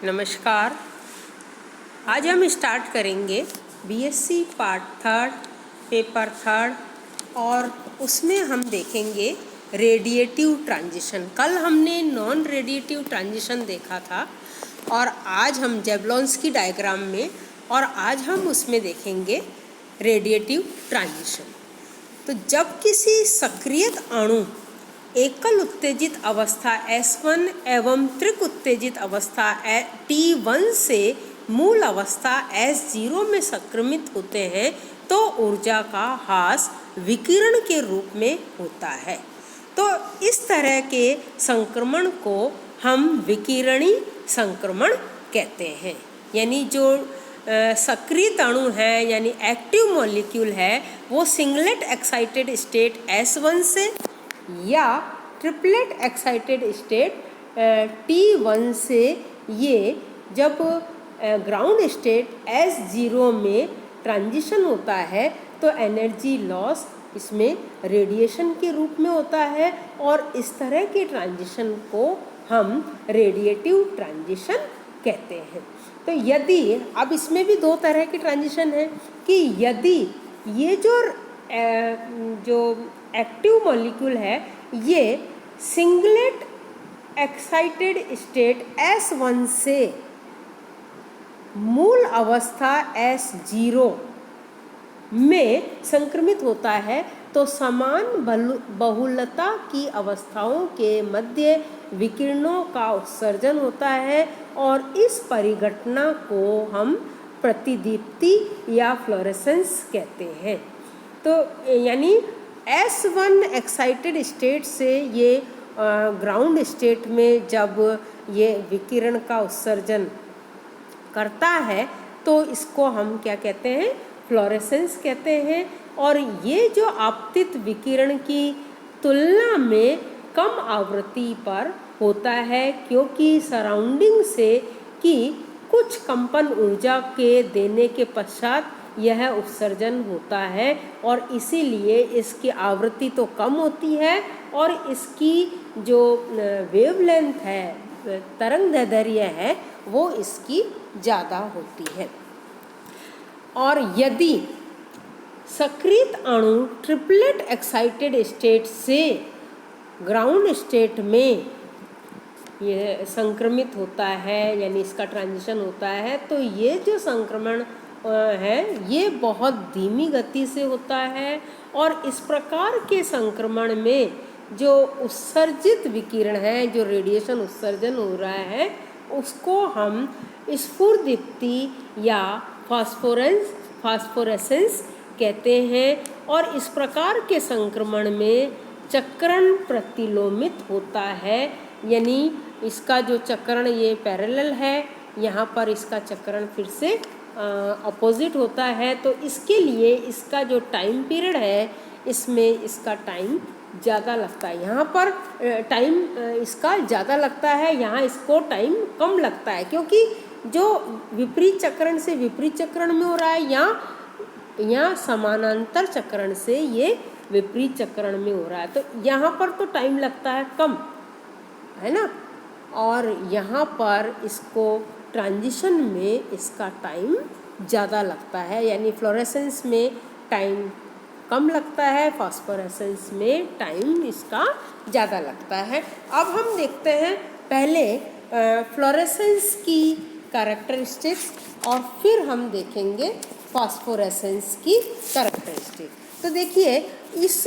नमस्कार। आज हम स्टार्ट करेंगे BSc part third paper third और उसमें हम देखेंगे रेडिएटिव ट्रांजिशन। कल हमने नॉन रेडिएटिव ट्रांजिशन देखा था और आज हम जेवलॉन्स्की डायग्राम में और आज हम उसमें देखेंगे रेडिएटिव ट्रांजिशन। तो जब किसी सक्रियत अणु एकल उत्तेजित अवस्था S1 एवं त्रिक उत्तेजित अवस्था T1 से मूल अवस्था S0 में संक्रमित होते हैं तो ऊर्जा का ह्रास विकिरण के रूप में होता है। तो इस तरह के संक्रमण को हम विकिरणी संक्रमण कहते हैं। यानी जो सक्रिय अणु है यानी एक्टिव मॉलिक्यूल है वो सिंगलेट एक्साइटेड स्टेट S1 से या ट्रिपलेट एक्साइटेड स्टेट T1 से ये जब ग्राउंड स्टेट S0 में ट्रांजिशन होता है तो एनर्जी लॉस इसमें रेडिएशन के रूप में होता है और इस तरह के ट्रांजिशन को हम रेडिएटिव ट्रांजिशन कहते हैं। तो यदि अब इसमें भी दो तरह के ट्रांजिशन हैं कि यदि ये जो एक्टिव मॉलिक्यूल है ये सिंगलेट एक्साइटेड स्टेट S1 से मूल अवस्था S0 में संक्रमित होता है तो समान बहुलता की अवस्थाओं के मध्य विकिरणों का उत्सर्जन होता है और इस परिघटना को हम प्रतिदीप्ति या फ्लोरेसेंस कहते हैं। तो यानी S1 एक्साइटेड स्टेट से ये ग्राउंड स्टेट में जब ये विकिरण का उत्सर्जन करता है तो इसको हम क्या कहते हैं, फ्लोरेसेंस कहते हैं। और ये जो आपतित विकिरण की तुलना में कम आवृत्ति पर होता है क्योंकि सराउंडिंग से की कुछ कंपन ऊर्जा के देने के पश्चात यह उत्सर्जन होता है और इसीलिए इसकी आवृत्ति तो कम होती है और इसकी जो वेवलेंथ है, तरंग दैर्ध्य है, वो इसकी ज़्यादा होती है। और यदि सक्रिय अणु ट्रिपलेट एक्साइटेड स्टेट से ग्राउंड स्टेट में ये संक्रमित होता है यानी इसका ट्रांजिशन होता है तो ये जो संक्रमण है ये बहुत धीमी गति से होता है और इस प्रकार के संक्रमण में जो उत्सर्जित विकिरण है, जो रेडिएशन उत्सर्जन हो रहा है, उसको हम स्फुरदीप्ति या फास्फोरेसेंस कहते हैं। और इस प्रकार के संक्रमण में चक्रण प्रतिलोमित होता है यानी इसका जो चक्रण ये पैरेलल है, यहाँ पर इसका चक्रण फिर से अपोजिट होता है। तो इसके लिए इसका जो टाइम पीरियड है इसमें इसका टाइम ज़्यादा लगता है, यहाँ पर टाइम इसका ज़्यादा लगता है, यहाँ इसको टाइम कम लगता है क्योंकि जो विपरीत चक्रण से विपरीत चक्रण में हो रहा है यहाँ समानांतर चक्रण से ये विपरीत चक्रण में हो रहा है। तो यहाँ पर तो टाइम लगता है कम, है ना, और यहाँ पर इसको ट्रांजिशन में इसका टाइम ज़्यादा लगता है यानी फ्लोरेसेंस में टाइम कम लगता है, फास्फोरेसेंस में टाइम इसका ज़्यादा लगता है। अब हम देखते हैं पहले फ्लोरेसेंस की कैरेक्टरिस्टिक्स और फिर हम देखेंगे फास्फोरेसेंस की कैरेक्टरिस्टिक। तो देखिए इस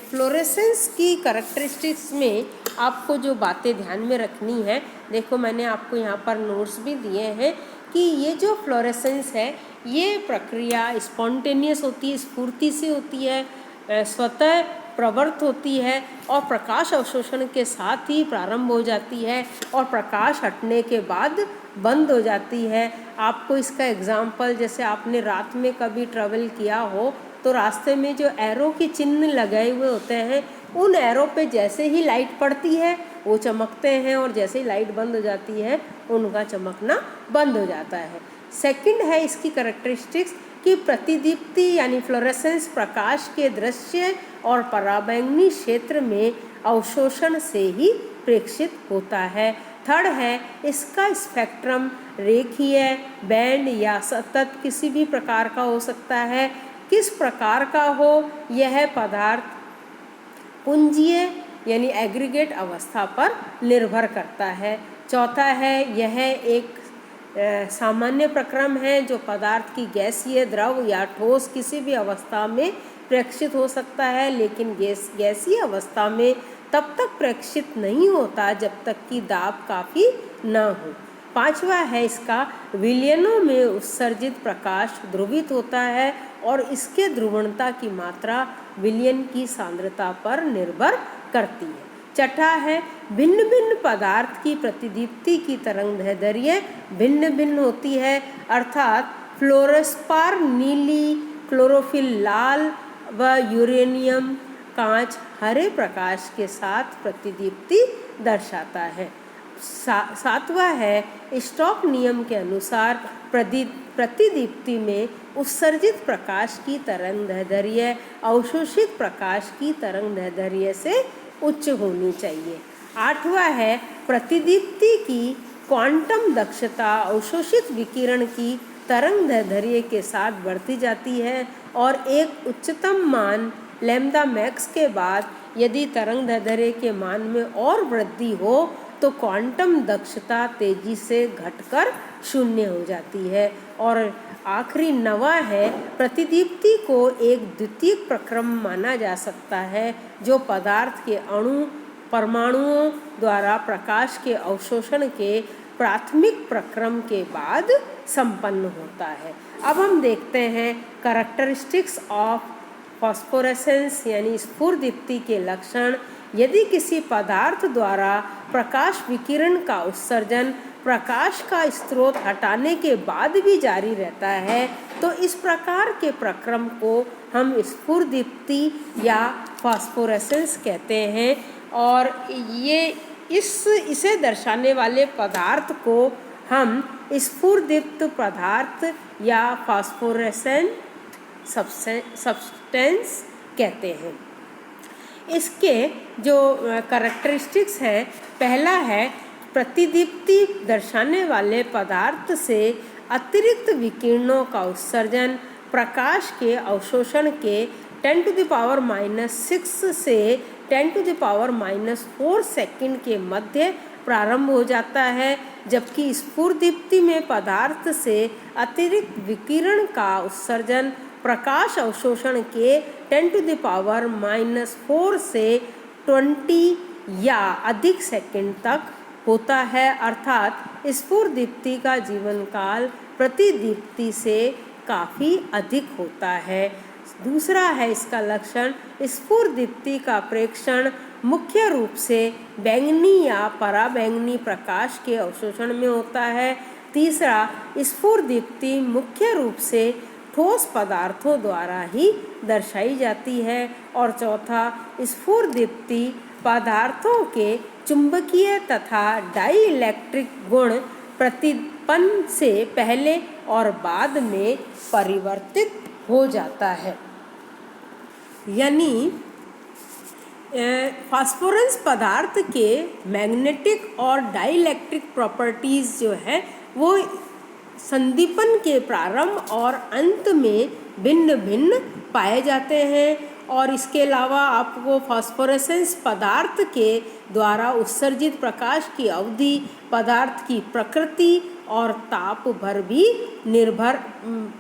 फ्लोरेसेंस की कैरेक्टरिस्टिक्स में आपको जो बातें ध्यान में रखनी है, देखो मैंने आपको यहाँ पर नोट्स भी दिए हैं कि ये जो फ्लोरेसेंस है ये प्रक्रिया स्पॉन्टेनियस होती है, स्फूर्ति से होती है, स्वतः प्रवृत्त होती है और प्रकाश अवशोषण के साथ ही प्रारंभ हो जाती है और प्रकाश हटने के बाद बंद हो जाती है। आपको इसका एग्जाम्पल, जैसे आपने रात में कभी ट्रैवल किया हो तो रास्ते में जो एरो के चिन्ह लगाए हुए होते हैं उन एरो पे जैसे ही लाइट पड़ती है वो चमकते हैं और जैसे ही लाइट बंद हो जाती है उनका चमकना बंद हो जाता है। सेकंड है इसकी कैरेक्टरिस्टिक्स कि प्रतिदीप्ति यानी फ्लोरेसेंस प्रकाश के दृश्य और पराबैंगनी क्षेत्र में अवशोषण से ही प्रेक्षित होता है। थर्ड है इसका स्पेक्ट्रम रेखीय, बैंड या सतत किसी भी प्रकार का हो सकता है। किस प्रकार का हो यह पदार्थ पुंजीय यानी एग्रीगेट अवस्था पर निर्भर करता है। चौथा है यह एक सामान्य प्रक्रम है जो पदार्थ की गैसीय, द्रव या ठोस किसी भी अवस्था में प्रेक्षित हो सकता है, लेकिन गैसीय अवस्था में तब तक प्रेक्षित नहीं होता जब तक कि दाब काफ़ी न हो। पांचवा है इसका विलयनों में उत्सर्जित प्रकाश ध्रुवित होता है और इसके ध्रुवणता की मात्रा विलयन की सांद्रता पर निर्भर करती है। छठा है भिन्न भिन्न पदार्थ की प्रतिदीप्ति की तरंगदैर्घ्य भिन्न भिन्न होती है, अर्थात फ्लोरोस्पार नीली, क्लोरोफिल लाल व यूरेनियम कांच हरे प्रकाश के साथ प्रतिदीप्ति दर्शाता है। सातवां है स्टोक नियम के अनुसार प्रतिदीप्ति में उत्सर्जित प्रकाश की तरंगदैर्घ्य अवशोषित प्रकाश की तरंगदैर्घ्य से उच्च होनी चाहिए। आठवां है प्रतिदीप्ति की क्वांटम दक्षता अवशोषित विकिरण की तरंगदैर्घ्य के साथ बढ़ती जाती है और एक उच्चतम मान लैम्ब्डा मैक्स के बाद यदि तरंगदैर्घ्य के मान में और वृद्धि हो तो क्वांटम दक्षता तेजी से घटकर शून्य हो जाती है। और आखिरी नवा है प्रतिदीप्ति को एक द्वितीयक प्रक्रम माना जा सकता है जो पदार्थ के अणु परमाणुओं द्वारा प्रकाश के अवशोषण के प्राथमिक प्रक्रम के बाद संपन्न होता है। अब हम देखते हैं कैरेक्टरिस्टिक्स ऑफ फॉस्फोरेसेंस यानी स्फुरदीप्ति के लक्षण। यदि किसी पदार्थ द्वारा प्रकाश विकिरण का उत्सर्जन प्रकाश का स्रोत हटाने के बाद भी जारी रहता है तो इस प्रकार के प्रक्रम को हम स्फुरदीप्ति या फॉस्फोरेसेंस कहते हैं। और ये इसे दर्शाने वाले पदार्थ को हम स्फुरदीप्त पदार्थ या फॉस्फोरेसेंट सब्सटेंस कहते हैं। इसके जो कैरेक्टरिस्टिक्स है, पहला है प्रतिदीप्ति दर्शाने वाले पदार्थ से अतिरिक्त विकिरणों का उत्सर्जन प्रकाश के अवशोषण के 10⁻⁻6 से 10⁻⁻4 सेकंड के मध्य प्रारंभ हो जाता है, जबकि स्फुरदीप्ति में पदार्थ से अतिरिक्त विकिरण का उत्सर्जन प्रकाश अवशोषण के 10⁻⁻4 से 20 या अधिक सेकंड तक होता है, अर्थात स्फुरदीप्ति का जीवन काल प्रतिदीप्ति से काफ़ी अधिक होता है। दूसरा है इसका लक्षण स्फुरदीप्ति का प्रेक्षण मुख्य रूप से बैंगनी या पराबैंगनी प्रकाश के अवशोषण में होता है। तीसरा स्फुरदीप्ति मुख्य रूप से ठोस पदार्थों द्वारा ही दर्शाई जाती है। और चौथा स्फुरदीप्ति पदार्थों के चुंबकीय तथा डाइइलेक्ट्रिक गुण प्रतिपन्न से पहले और बाद में परिवर्तित हो जाता है। यानी फास्फोरेंस पदार्थ के मैग्नेटिक और डाइइलेक्ट्रिक प्रॉपर्टीज़ जो है वो संदीपन के प्रारंभ और अंत में भिन्न भिन्न पाए जाते हैं। और इसके अलावा आपको फास्फोरेसेंस पदार्थ के द्वारा उत्सर्जित प्रकाश की अवधि, पदार्थ की प्रकृति और ताप भर भी निर्भर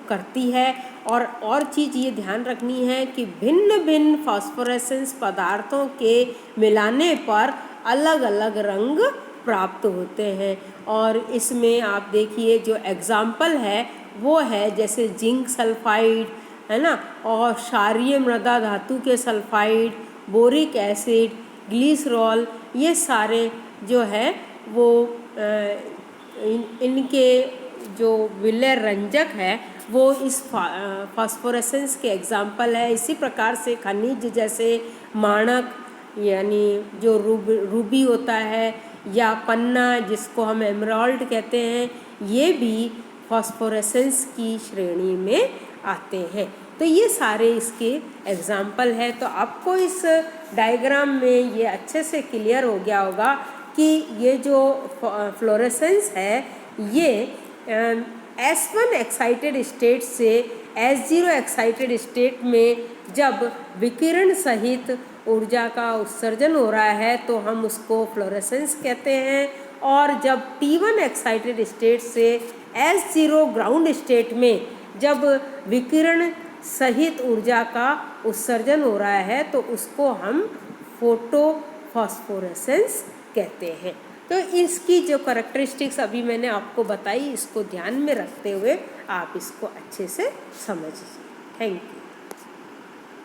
करती है। और चीज़ ये ध्यान रखनी है कि भिन्न भिन्न फास्फोरेसेंस पदार्थों के मिलाने पर अलग अलग रंग प्राप्त होते हैं। और इसमें आप देखिए जो एग्जाम्पल है वो है जैसे जिंक सल्फाइड है ना, और क्षारीय मृदा धातु के सल्फाइड, बोरिक एसिड, ग्लिसरॉल, ये सारे जो है वो इनके जो विलय रंजक है वो इस फास्फोरेसेंस के एग्जाम्पल है। इसी प्रकार से खनिज जैसे माणक यानी जो रूबी होता है या पन्ना जिसको हम एमराल्ड कहते हैं, ये भी फास्फोरेसेंस की श्रेणी में आते हैं। तो ये सारे इसके एग्जाम्पल है। तो आपको इस डायग्राम में ये अच्छे से क्लियर हो गया होगा कि ये जो फ्लोरेसेंस है ये S1 एक्साइटेड स्टेट से S0 एक्साइटेड स्टेट में जब विकिरण सहित ऊर्जा का उत्सर्जन हो रहा है तो हम उसको फ्लोरेसेंस कहते हैं। और जब T1 एक्साइटेड स्टेट से S0 ग्राउंड स्टेट में जब विकिरण सहित ऊर्जा का उत्सर्जन हो रहा है तो उसको हम फोटो फॉस्फोरेसेंस कहते हैं। तो इसकी जो करैक्टरिस्टिक्स अभी मैंने आपको बताई, इसको ध्यान में रखते हुए आप इसको अच्छे से समझिए। Thank you.